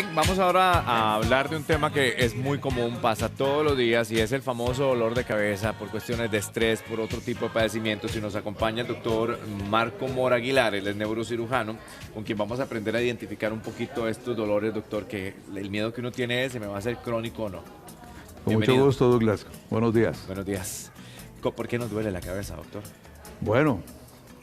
Bien, vamos ahora a hablar de un tema que es muy común, pasa todos los días y es el famoso dolor de cabeza por cuestiones de estrés, por otro tipo de padecimientos. Y nos acompaña el doctor Marco Mora Aguilar, él es neurocirujano, con quien vamos a aprender a identificar un poquito estos dolores, doctor, que el miedo que uno tiene es, ¿se me va a hacer crónico o no? Con Bienvenido. mucho gusto, Douglas. Buenos días. Buenos días. ¿Por qué nos duele la cabeza, doctor? Bueno,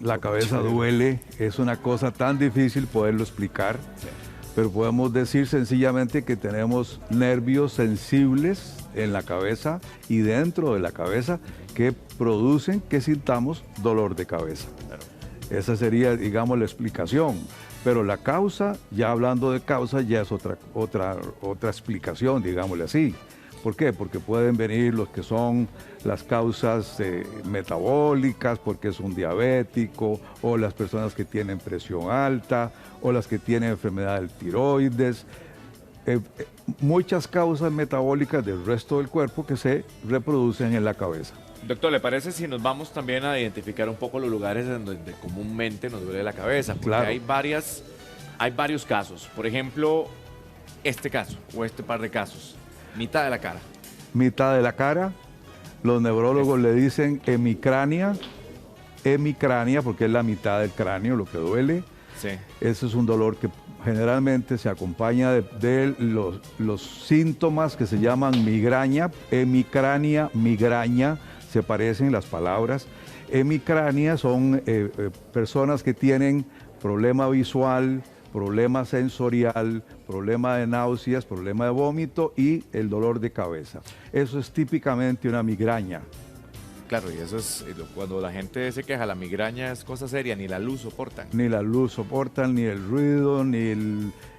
la cabeza duele, es una cosa tan difícil poderlo explicar, Sí. pero podemos decir sencillamente que tenemos nervios sensibles en la cabeza y dentro de la cabeza que producen que sintamos dolor de cabeza. Claro. Esa sería, digamos, la explicación. Pero la causa, ya hablando de causa, ya es otra explicación, digámosle así. ¿Por qué? Porque pueden venir los que son las causas metabólicas, porque es un diabético, o las personas que tienen presión alta, o las que tienen enfermedad del tiroides. Muchas causas metabólicas del resto del cuerpo que se reproducen en la cabeza. Doctor, ¿le parece si nos vamos también a identificar un poco los lugares en donde comúnmente nos duele la cabeza? Porque Claro. hay varios casos. Por ejemplo, este caso o este par de casos. Mitad de la cara. Mitad de la cara, los neurólogos le dicen hemicrania, porque es la mitad del cráneo lo que duele. Sí. Ese es un dolor que generalmente se acompaña de los síntomas que se llaman migraña, hemicrania, migraña, se parecen las palabras. Hemicrania son personas que tienen problema visual, problema sensorial, problema de náuseas, problema de vómito y el dolor de cabeza. Eso es típicamente una migraña. Claro, y eso es cuando la gente se queja, la migraña es cosa seria, ni la luz soportan. Ni la luz soportan, ni el ruido,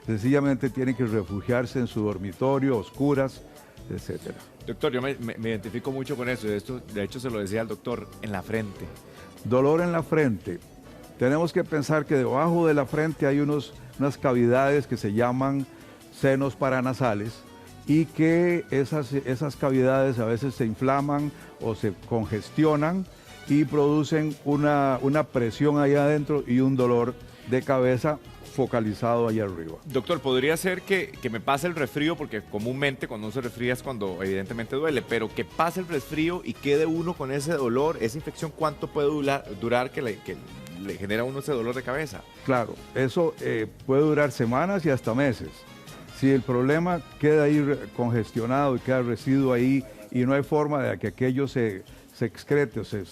sencillamente tienen que refugiarse en su dormitorio, oscuras, etc. Doctor, yo me identifico mucho con eso. De hecho, se lo decía al doctor, en la frente. Dolor en la frente. Tenemos que pensar que debajo de la frente hay unas cavidades que se llaman senos paranasales y que esas cavidades a veces se inflaman o se congestionan y producen una presión ahí adentro y un dolor de cabeza focalizado allá arriba. Doctor, podría ser que me pase el resfrío, porque comúnmente cuando uno se resfría es cuando evidentemente duele, pero que pase el resfrío y quede uno con ese dolor, esa infección, ¿cuánto puede durar que le genera a uno ese dolor de cabeza? Claro, eso puede durar semanas y hasta meses. Si el problema queda ahí congestionado y queda residuo ahí y no hay forma de que aquello se excrete o se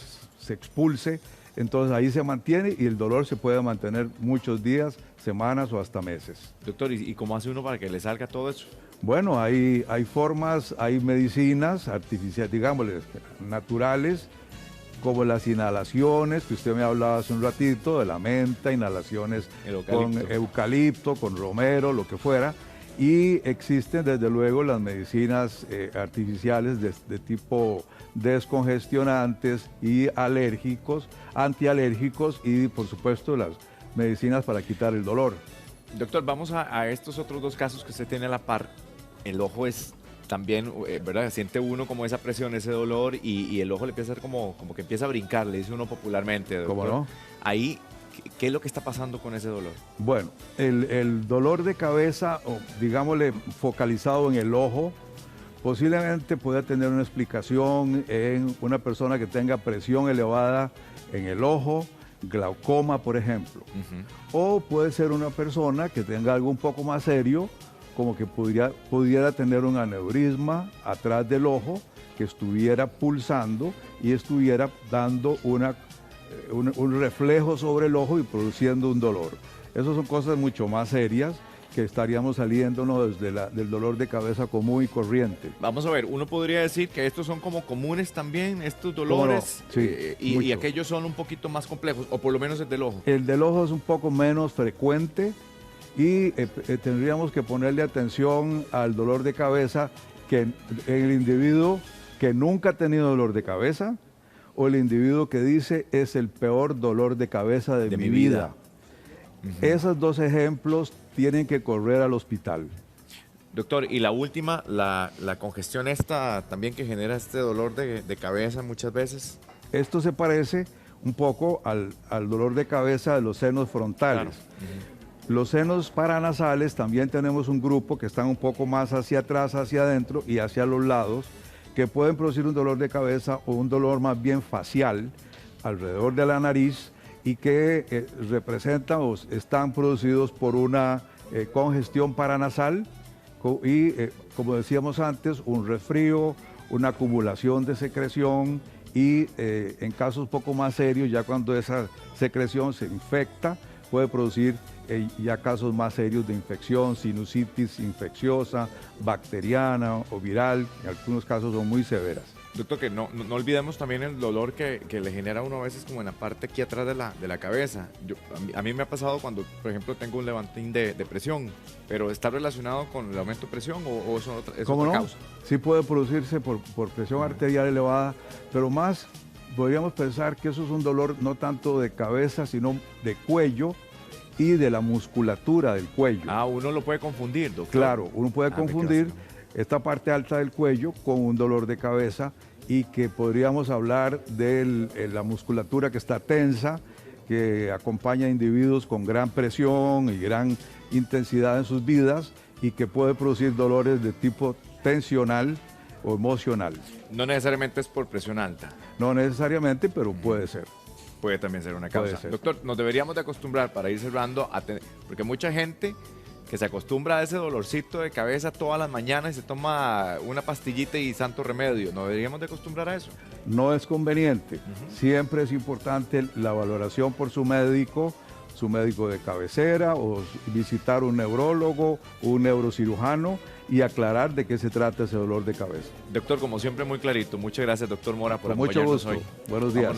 expulse, entonces ahí se mantiene y el dolor se puede mantener muchos días, semanas o hasta meses. Doctor, ¿y cómo hace uno para que le salga todo eso? Bueno, hay formas, hay medicinas artificiales, digámosle, naturales, como las inhalaciones, que usted me hablaba hace un ratito, de la menta, inhalaciones con eucalipto, con romero, lo que fuera. Y existen desde luego las medicinas artificiales de tipo descongestionantes y alérgicos, antialérgicos y por supuesto las medicinas para quitar el dolor. Doctor, vamos a estos otros dos casos que usted tiene a la par. El ojo es también, ¿verdad? Siente uno como esa presión, ese dolor y el ojo le empieza a hacer como que empieza a brincar, le dice uno popularmente. Doctor. ¿Cómo no? Ahí, ¿qué es lo que está pasando con ese dolor? Bueno, el dolor de cabeza, o digámosle focalizado en el ojo, posiblemente pueda tener una explicación en una persona que tenga presión elevada en el ojo, glaucoma, por ejemplo. O puede ser una persona que tenga algo un poco más serio, como que pudiera tener un aneurisma atrás del ojo que estuviera pulsando y estuviera dando un reflejo sobre el ojo y produciendo un dolor. Esas son cosas mucho más serias que estaríamos saliéndonos del dolor de cabeza común y corriente. Vamos a ver, uno podría decir que estos son como comunes también, estos dolores, no? Sí, y aquellos son un poquito más complejos, o por lo menos el del ojo. El del ojo es un poco menos frecuente y tendríamos que ponerle atención al dolor de cabeza que en el individuo que nunca ha tenido dolor de cabeza o el individuo que dice es el peor dolor de cabeza de mi vida. Esos dos ejemplos tienen que correr al hospital. Doctor, y la última, la congestión esta también que genera este dolor de cabeza muchas veces. Esto se parece un poco al dolor de cabeza de los senos frontales. Claro. Los senos paranasales también tenemos un grupo que están un poco más hacia atrás, hacia adentro y hacia los lados, que pueden producir un dolor de cabeza o un dolor más bien facial alrededor de la nariz y que representan o están producidos por una congestión paranasal y, como decíamos antes, un resfrío, una acumulación de secreción y en casos poco más serios, ya cuando esa secreción se infecta, puede producir ya casos más serios de infección, sinusitis infecciosa, bacteriana o viral, en algunos casos son muy severas. Doctor, que no olvidemos también el dolor que le genera a uno a veces como en la parte aquí atrás de la cabeza. A mí me ha pasado cuando, por ejemplo, tengo un levantín de presión, pero ¿está relacionado con el aumento de presión o es otra causa? Sí puede producirse por presión arterial elevada, pero más podríamos pensar que eso es un dolor no tanto de cabeza, sino de cuello y de la musculatura del cuello. Ah, uno lo puede confundir, doctor. Claro, uno puede confundir esta parte alta del cuello con un dolor de cabeza y que podríamos hablar de la musculatura que está tensa, que acompaña a individuos con gran presión y gran intensidad en sus vidas y que puede producir dolores de tipo tensional o emocional. No necesariamente es por presión alta. No necesariamente, pero puede ser. Puede también ser una causa. Doctor, nos deberíamos de acostumbrar, para ir cerrando, porque mucha gente que se acostumbra a ese dolorcito de cabeza todas las mañanas y se toma una pastillita y santo remedio. ¿No deberíamos de acostumbrar a eso? No es conveniente. Siempre es importante la valoración por su médico de cabecera o visitar un neurólogo, un neurocirujano y aclarar de qué se trata ese dolor de cabeza. Doctor, como siempre, muy clarito. Muchas gracias, doctor Mora, por acompañarnos hoy. Con mucho gusto. Buenos días.